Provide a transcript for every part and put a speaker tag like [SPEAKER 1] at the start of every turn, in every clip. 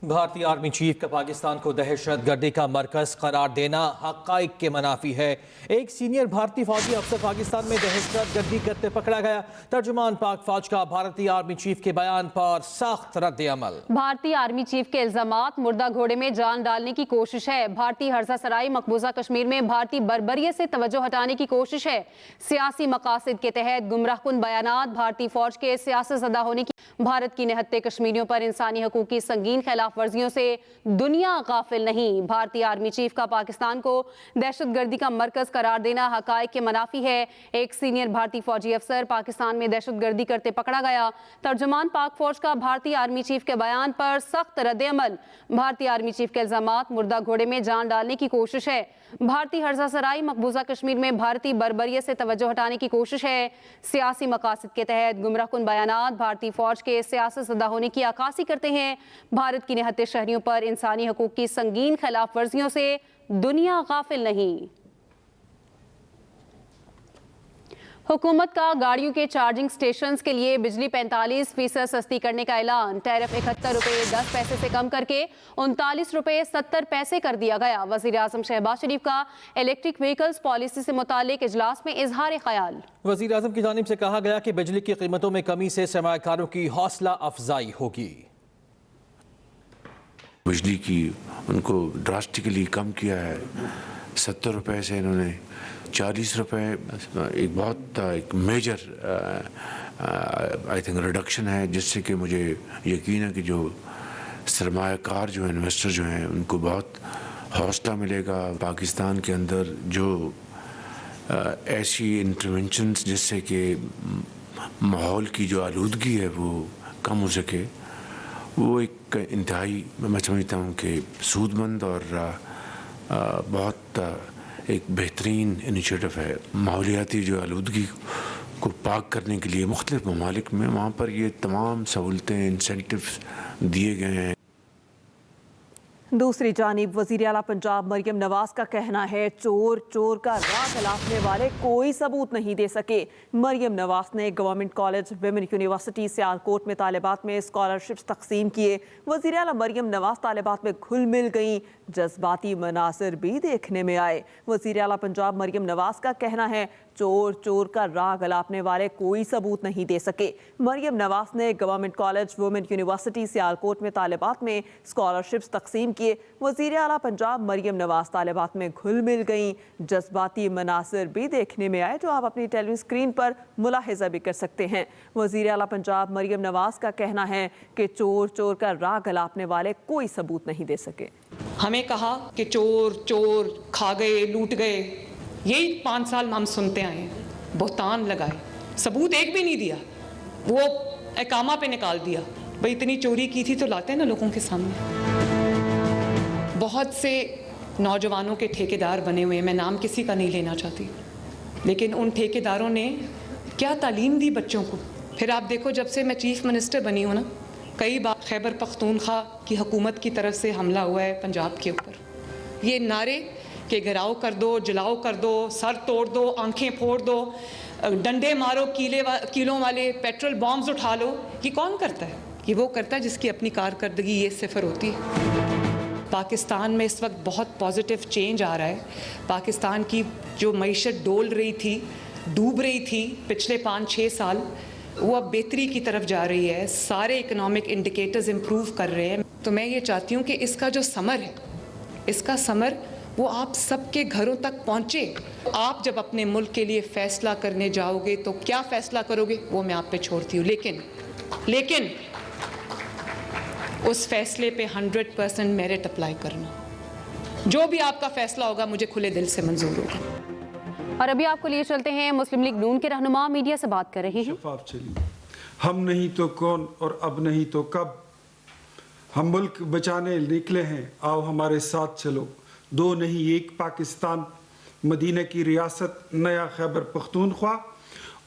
[SPEAKER 1] بھارتی army chief کا پاکستان کو دہشت گردی کا مرکز قرار دینا حقائق کے منافی ہے۔ ایک سینئر بھارتی فوجی افسر پاکستان میں دہشت گردی کرتے پکڑا گیا۔ ترجمان پاک فوج کا بھارتی آرمی چیف کے بیان پر سخت رد عمل۔
[SPEAKER 2] بھارتی آرمی چیف کے الزامات مردہ گھوڑے میں جان ڈالنے کی کوشش ہے۔ بھارتی ہرزہ سرائی مقبوضہ کشمیر میں بھارتی بربریت سے توجہ ہٹانے کی کوشش ہے۔ سیاسی مقاصد کے تحت گمراہ کن بیانات، بھارتی فوج کے سیاست زدہ ہونے کی، بھارت کی نہتے کشمیریوں پر انسانی حقوق کی سنگین خلاف ورزیوں سے دنیا غافل نہیں۔ بھارتی آرمی چیف کا پاکستان کو دہشت گردی کا مرکز قرار دینا حقائق کے منافی ہے۔ ایک سینئر بھارتی فوجی افسر پاکستان میں دہشت گردی کرتے پکڑا گیا۔ ترجمان پاک فوج کا بھارتی آرمی چیف کے بیان پر سخت رد عمل۔ بھارتی آرمی چیف کے الزامات مردہ گھوڑے میں جان ڈالنے کی کوشش ہے۔ بھارتی ہرزہ سرائی مقبوضہ کشمیر میں بھارتی بربریت سے توجہ ہٹانے کی کوشش ہے۔ سیاسی مقاصد کے تحت گمراہ کن بیانات بھارتی فوج کے سیاست زدہ ہونے کی عکاسی کرتے ہیں۔ بھارت کی نہتے شہریوں پر انسانی حقوق کی سنگین خلاف ورزیوں سے دنیا غافل نہیں۔ حکومت کا گاڑیوں کے چارجنگ سٹیشنز کے لیے بجلی 45% سستی کرنے کا اعلان۔ ٹیرف 71 روپے 10 پیسے سے کم کر کے 39 روپے 70 پیسے کر دیا گیا۔ وزیر اعظم شہباز شریف کا الیکٹرک وہیکلز پالیسی سے متعلق اجلاس میں اظہار خیال۔
[SPEAKER 1] وزیر اعظم کی جانب سے کہا گیا کہ بجلی کی قیمتوں میں کمی سے سرمایہ کاروں کی حوصلہ افزائی ہوگی۔
[SPEAKER 3] بجلی کی ان کو ڈراسٹکلی کم کیا ہے، 70 روپے سے انہوں نے 40 روپے، ایک بہت ایک میجر آئی تھنک ریڈکشن ہے، جس سے کہ مجھے یقین ہے کہ جو سرمایہ کار جو ہیں، انویسٹر جو ہیں، ان کو بہت حوصلہ ملے گا۔ پاکستان کے اندر جو ایسی انٹرونشنز جس سے کہ ماحول کی جو آلودگی ہے وہ کم ہو سکے، وہ ایک انتہائی میں سمجھتا ہوں کہ سود مند اور بہت ایک بہترین انیشیٹو ہے۔ ماحولیاتی جو آلودگی کو پاک کرنے کے لیے مختلف ممالک میں وہاں پر یہ تمام سہولتیں، انسینٹیوز دیے گئے ہیں۔
[SPEAKER 4] دوسری جانب وزیر اعلیٰ پنجاب مریم نواز کا کہنا ہے چور چور کا راہ تلافنے والے کوئی ثبوت نہیں دے سکے۔ مریم نواز نے government college women university Sialkot میں طالبات میں اسکالرشپس تقسیم کیے۔ وزیر اعلیٰ مریم نواز طالبات میں گھل مل گئیں، جذباتی مناظر بھی دیکھنے میں آئے۔ وزیر اعلیٰ پنجاب مریم نواز کا کہنا ہے چور چور کا راہ گلاپنے والے کوئی ثبوت نہیں دے سکے۔ مریم نواز نے government college women university Sialkot میں طالبات میں اسکالرشپس تقسیم کیے۔ وزیر اعلیٰ پنجاب مریم نواز طالبات میں گھل مل گئیں، جذباتی مناظر بھی دیکھنے میں آئے، جو آپ اپنی ٹیلی ویژن اسکرین پر ملاحظہ بھی کر سکتے ہیں۔ وزیر اعلیٰ پنجاب مریم نواز کا کہنا ہے کہ چور چور کا راہ گلاپنے والے کوئی ثبوت نہیں دے سکے۔
[SPEAKER 5] ہمیں کہا کہ چور چور کھا گئے، لوٹ گئے، یہی 5 سال ہم سنتے آئے ہیں۔ بہتان لگائے، ثبوت ایک بھی نہیں دیا، وہ اقامہ پہ نکال دیا۔ بھئی اتنی چوری کی تھی تو لاتے ہیں نا لوگوں کے سامنے۔ بہت سے نوجوانوں کے ٹھیکیدار بنے ہوئے ہیں، میں نام کسی کا نہیں لینا چاہتی، لیکن ان ٹھیکیداروں نے کیا تعلیم دی بچوں کو۔ پھر آپ دیکھو، جب سے میں چیف منسٹر بنی ہوں نا، کئی بار خیبر پختونخوا کی حکومت کی طرف سے حملہ ہوا ہے پنجاب کے اوپر۔ یہ نعرے کہ گھراؤ کر دو، جلاؤ کر دو، سر توڑ دو، آنکھیں پھوڑ دو، ڈنڈے مارو، کیلوں والے پیٹرول بامز اٹھا لو، یہ کون کرتا ہے؟ یہ وہ کرتا ہے جس کی اپنی کارکردگی یہ صفر ہوتی ہے۔ پاکستان میں اس وقت بہت پازیٹیو چینج آ رہا ہے۔ پاکستان کی جو معیشت ڈول رہی تھی، ڈوب رہی تھی پچھلے 5-6 سال، وہ اب بہتری کی طرف جا رہی ہے۔ سارے اکنامک انڈیکیٹرز امپروو کر رہے ہیں۔ تو میں یہ چاہتی ہوں کہ اس کا جو ثمر ہے، اس کا ثمر وہ آپ سب کے گھروں تک پہنچے۔ آپ جب اپنے ملک کے لیے فیصلہ کرنے جاؤ گے تو کیا فیصلہ کرو گے وہ میں آپ پہ چھوڑتی ہوں، لیکن اس فیصلے پہ 100% میرٹ اپلائی کرنا۔ جو بھی آپ کا فیصلہ ہوگا مجھے کھلے دل سے منظور ہوگا۔
[SPEAKER 2] اور ابھی آپ کو لیے چلتے ہیں، مسلم لیگ نون کے رہنما میڈیا سے بات کر رہے ہیں۔
[SPEAKER 6] شفاف چلیے، ہم نہیں تو کون اور اب نہیں تو کب، ہم ملک بچانے نکلے ہیں، آؤ ہمارے ساتھ چلو، 2 نہیں 1 پاکستان، مدینہ کی ریاست، نیا خیبر پختونخوا،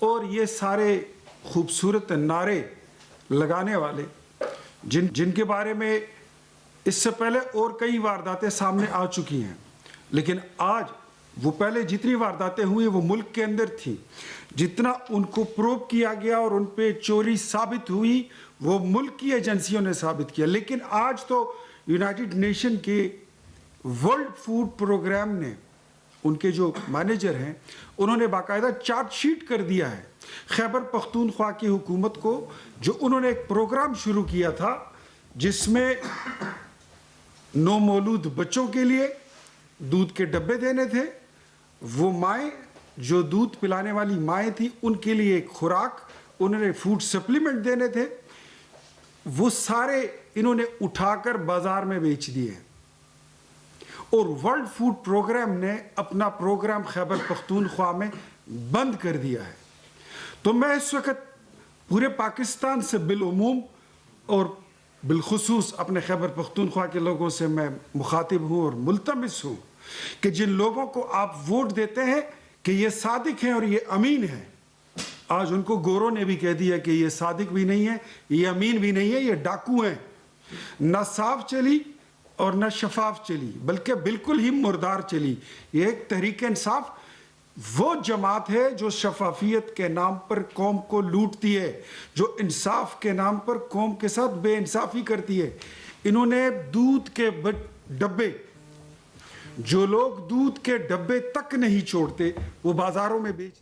[SPEAKER 6] اور یہ سارے خوبصورت نعرے لگانے والے جن کے بارے میں اس سے پہلے اور کئی وارداتیں سامنے آ چکی ہیں، لیکن آج وہ پہلے جتنی وارداتیں ہوئی وہ ملک کے اندر تھی، جتنا ان کو پروب کیا گیا اور ان پہ چوری ثابت ہوئی वो मुल्क की एजेंसियों ने साबित किया। लेकिन आज तो यूनाइटेड नेशन के वर्ल्ड फूड प्रोग्राम ने, उनके जो मैनेजर हैं, उन्होंने बाकायदा चार्जशीट कर दिया है खैबर पख्तूनख्वा की हुकूमत को, जो उन्होंने एक प्रोग्राम शुरू किया था जिसमें नौमौलूद बच्चों के लिए दूध के डब्बे देने थे, वो माएँ जो दूध पिलाने वाली माएँ थी उनके लिए एक खुराक, उन्होंने फूड सप्लीमेंट देने थे, वो सारे इन्होंने उठाकर बाजार में बेच दिए। और वर्ल्ड फूड प्रोग्राम ने अपना प्रोग्राम खैबर पख्तूनख्वा में बंद कर दिया है। तो मैं इस वक्त पूरे पाकिस्तान से बिलउमूम और बिलखुसूस अपने खैबर पख्तूनख्वा के लोगों से मैं मुखातिब हूँ और मुल्तमिस हूँ कि जिन लोगों को आप वोट देते हैं कि ये सादिक हैं और ये अमीन हैं, आज उनको गोरों ने भी कह दिया कि ये सादिक भी नहीं है, ये अमीन भी नहीं है, ये डाकू हैं। न साफ चली और न शफाफ चली, बल्कि बिल्कुल ही मुर्दार चली। ये एक तहरीक इंसाफ वो जमात है जो शफाफियत के नाम पर कौम को लूटती है, जो इंसाफ के नाम पर कौम के साथ बेइंसाफी करती है। इन्होंने दूध के डब्बे, जो लोग दूध के डब्बे तक नहीं छोड़ते, वो बाजारों में बेच।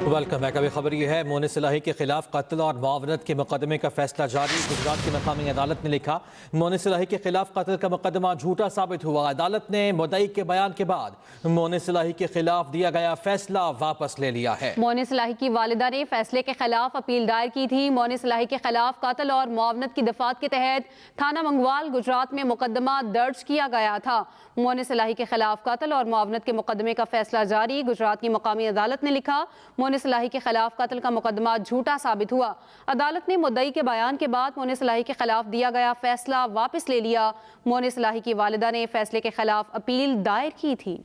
[SPEAKER 1] Welcome back. अभी खबर यह है, मोनिस इलाही के खिलाफ कत्ल और मुआवनत के मुकदमे का फैसला जारी। गुजरात की मकामी अदालत ने लिखा, मोनिस इलाही के खिलाफ कत्ल का मुकदमा झूठा साबित हुआ। अदालत ने मुद्दई के बयान के बाद मोनिस इलाही के खिलाफ दिया गया फैसला वापस ले लिया है।
[SPEAKER 2] मोनिस इलाही की वालिदा ने फैसले के खिलाफ अपील दायर की थी। मोनिस इलाही के खिलाफ कत्ल और मुआवनत की दफात के तहत थाना मंगवाल गुजरात में मुकदमा दर्ज किया गया था। मोनिस इलाही के खिलाफ कत्ल और मुआवनत के मुकदमे का फैसला जारी। गुजरात की मकामी अदालत ने लिखा, मोनिस इलाही के खिलाफ कत्ल का मुकदमा झूठा साबित हुआ। अदालत ने मुद्दई के बयान के बाद मोनिस इलाही के खिलाफ दिया गया फैसला वापस ले लिया। मोनिस इलाही की वालिदा ने फैसले के खिलाफ अपील दायर की थी।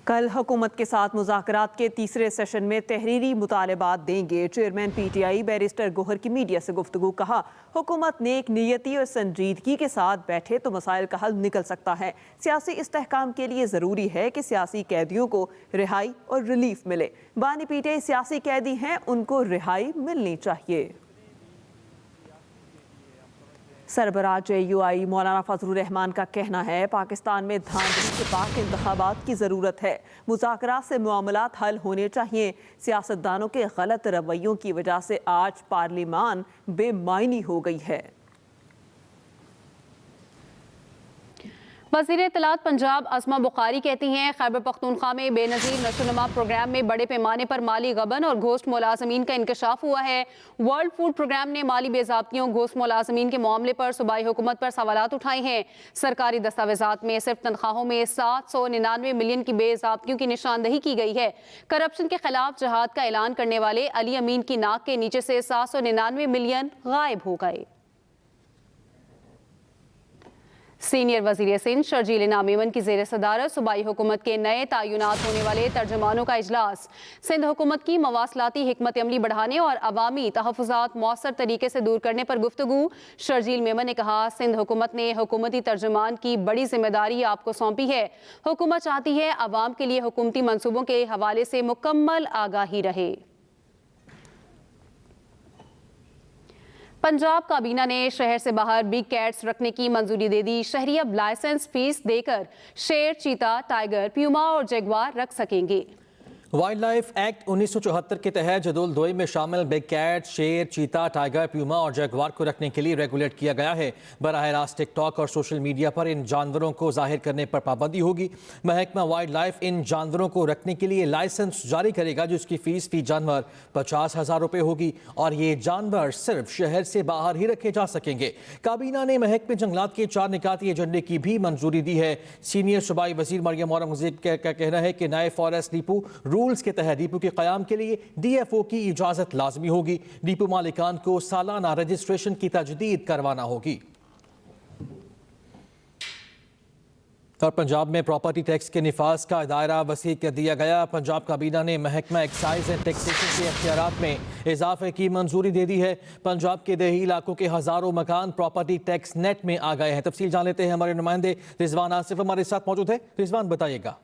[SPEAKER 4] कल हुकूमत के साथ मुज़ाकरात के तीसरे सेशन में तहरीरी मुतालबात देंगे। चेयरमैन पीटीआई बैरिस्टर गोहर की मीडिया से गुफ्तगू। कहा, हुकूमत नेक नियती और संजीदगी के साथ बैठे तो मसाइल का हल निकल सकता है। सियासी इस्तेहकाम के लिए ज़रूरी है कि सियासी कैदियों को रिहाई और रिलीफ मिले। बानी पीटीआई सियासी कैदी हैं, उनको रिहाई मिलनी चाहिए। सरबराह JUI मौलाना फजलुर रहमान का कहना है, पाकिस्तान में धांधली से पाक इंतखाबात की ज़रूरत है। मुज़ाकरात से मामलात हल होने चाहिए। सियासतदानों के गलत रवैयों की वजह से आज पार्लिमान बेमायनी हो गई है।
[SPEAKER 2] वज़ीर इत्तलात पंजाब असमा बुखारी कहती हैं, खैबर पख्तूनख्वा में बेनज़ीर नशोनुमा प्रोग्राम में बड़े पैमाने पर माली गबन और घोस्ट मुलाजमीन का इंकशाफ हुआ है। वर्ल्ड फूड प्रोग्राम ने माली बेज़ाब्तियों घोस्ट मुलाजमीन के मामले पर सूबाई हुकूमत पर सवालात उठाए हैं। सरकारी दस्तावेजात में सिर्फ तनख्वाहों में 799 मिलियन की बेज़ाब्तियों की निशानदही की गई है। करप्शन के खिलाफ जहाद का ऐलान करने वाले अली अमीन की नाक के नीचे से 799 मिलियन गायब हो गए। सीनियर वज़ीर सिंध शर्जील इनाम मेमन की ज़ेर सदारत सूबाई हुकूमत के नए तयनात होने वाले तर्जमानों का इजलास। सिंध हुकूमत की मवासलाती हिकमत अमली बढ़ाने और अवामी तहफ़्फ़ुज़ात मौसर तरीके से दूर करने पर गुफ्तगू। शर्जील मेमन ने कहा, सिंध हुकूमत ने हुकूमती तर्जमान की बड़ी जिम्मेदारी आपको सौंपी है। हुकूमत चाहती है अवाम के लिए हुकूमती मनसूबों के हवाले से मुकम्मल आगाही रहे। पंजाब काबीना ने शहर से बाहर बिग कैट्स रखने की मंजूरी दे दी। शहरी अब लाइसेंस फीस देकर शेर, चीता, टाइगर, प्यूमा और जगुआर रख सकेंगे।
[SPEAKER 1] वाइल्ड लाइफ एक्ट 1974 के तहत जदोल दोई में शामिल बिग कैट, शेर, चीता, टाइगर, प्यूमा और जगुआर को रखने के लिए रेगुलेट किया गया है। बराह रास्त टिकटॉक और सोशल मीडिया पर इन जानवरों को जाहिर करने पर पाबंदी होगी। महकमा वाइल्ड लाइफ इन जानवरों को रखने के लिए लाइसेंस जारी करेगा, जिसकी फीस फी जानवर 50,000 रुपये होगी और ये जानवर सिर्फ शहर से बाहर ही रखे जा सकेंगे। काबीना ने महकमे जंगलात के 4 निकाती एजेंडे की भी मंजूरी दी है। सीनियर सूबाई वजीर मरियम औरंगज़ेब का कहना है कि नए फॉरेस्ट डिपो रूल्स के तहत डिपो के क़याम के लिए DFO की इजाज़त लाजमी होगी। डिपो मालिकान को सालाना रजिस्ट्रेशन की तजदीद करवाना होगी। और पंजाब में प्रॉपर्टी टैक्स के निफाज का दायरा वसी कर दिया गया। पंजाब काबीना ने महकमा एक्साइज एंड टैक्सेशन के इख्तियारात में इजाफे की मंजूरी दे दी है। पंजाब के देही इलाकों के हज़ारों मकान प्रॉपर्टी टैक्स नेट में आ गए हैं। तफसील जान लेते हैं, हमारे नुमाइंदे रिजवान आसिफ हमारे साथ मौजूद है। रिजवान, बताइएगा।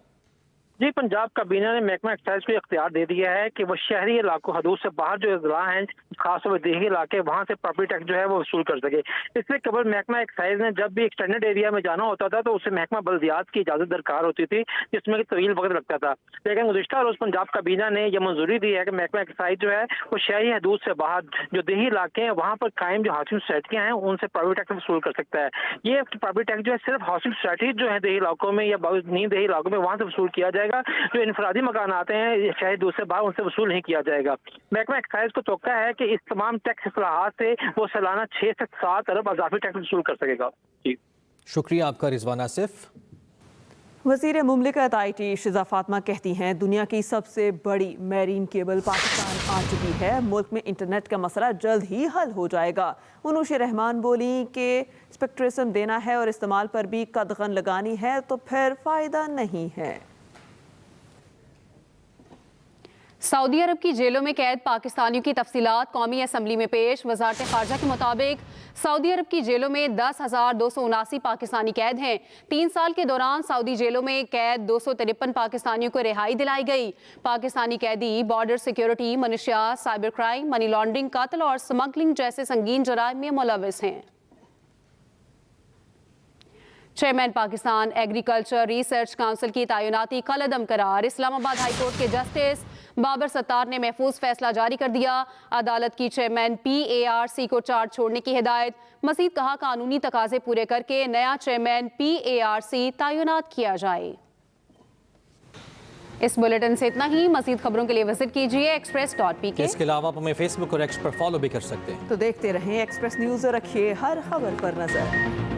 [SPEAKER 7] جی पंजाब काबीना ने महकमा एक्साइज को इख्तियार दे दिया है कि वो शहरी इलाकों हदूद से बाहर जो अजला हैं खासतौर पर देही इलाके वहाँ से प्रॉपर्टी टैक्स जो है वो वसूल कर सके। इससे कबल महकमा एक्साइज ने जब भी एक्सटेंडेड एरिया में जाना होता था तो उसे महकमा बल्दियात की इजाज़त दरकार होती थी जिसमें कि तवील वक्त लगता था। लेकिन गुज़िश्ता रोज़ पंजाब काबीना ने यह मंजूरी दी है कि महकमा एक्साइज जो है वो शहरी हदूद से बाहर जो देही इलाके हैं वहाँ पर कायम जो हाउसिंग सोसाइटियाँ हैं उनसे प्रॉपर्टी टैक्स वसूल कर सकता है। ये प्रॉपर्टी टैक्स जो है सिर्फ हाउसिंग सोसाइटी जो है देही इलाकों में या नहीं देही इलाकों में वहाँ से वसूल किया जाएगा। जो इनफरादी मकान आते हैं शहरी दूसरे बाहर उनसे वसूल नहीं किया जाएगा। महकमा एक्साइज को तोक़ा है कि इस तमाम टैक्स इस्लाहात से वो सालाना 6 से 7 अरब अज़ाफ़ी टैक्स वसूल कर सकेगा। जी
[SPEAKER 1] शुक्रिया आपका रिजवान आसिफ।
[SPEAKER 4] वज़ीर मुमलिकत IT शिज़ा फातिमा कहती हैं दुनिया की सबसे बड़ी मैरीन केबल पाकिस्तान आ चुकी है। मुल्क में इंटरनेट का मसला जल्द ही हल हो जाएगा। उनूशी रहमान बोली कि स्पेक्ट्रिज्म देना है और इस्तेमाल पर भी कदगन लगानी है तो फिर फ़ायदा नहीं है।
[SPEAKER 2] सऊदी अरब की जेलों में कैद पाकिस्तानियों की तफसीलात कौमी असम्बली में पेश। वजारत खारजा के मुताबिक सऊदी अरब की जेलों में 10,279 पाकिस्तानी कैद हैं। 3 साल के दौरान सऊदी जेलों में कैद 253 पाकिस्तानियों को रिहाई दिलाई गई। पाकिस्तानी कैदी बॉर्डर सिक्योरिटी, मनशियात, साइबर क्राइम, मनी लॉन्ड्रिंग, कत्ल और स्मगलिंग जैसे संगीन जराइम में मुलविस हैं। Chairman Pakistan agriculture research council की तैनाती कलअदम करार। इस्लामाबाद हाई कोर्ट के जस्टिस बाबर सत्तार ने महफूज फैसला जारी कर दिया। अदालत की चेयरमैन PARC को चार्ज छोड़ने की हिदायत। मजीद कहा कानूनी तकाजे पूरे करके नया चेयरमैन PARC तैनात किया जाए। इस बुलेटिन से इतना ही। मजीद खबरों के लिए विजिट कीजिए express.pk।
[SPEAKER 1] इसके अलावा आप हमें फेसबुक और एक्स पर फॉलो भी कर सकते हैं।
[SPEAKER 4] तो देखते रहें एक्सप्रेस न्यूज़ और रखिए हर खबर पर नजर।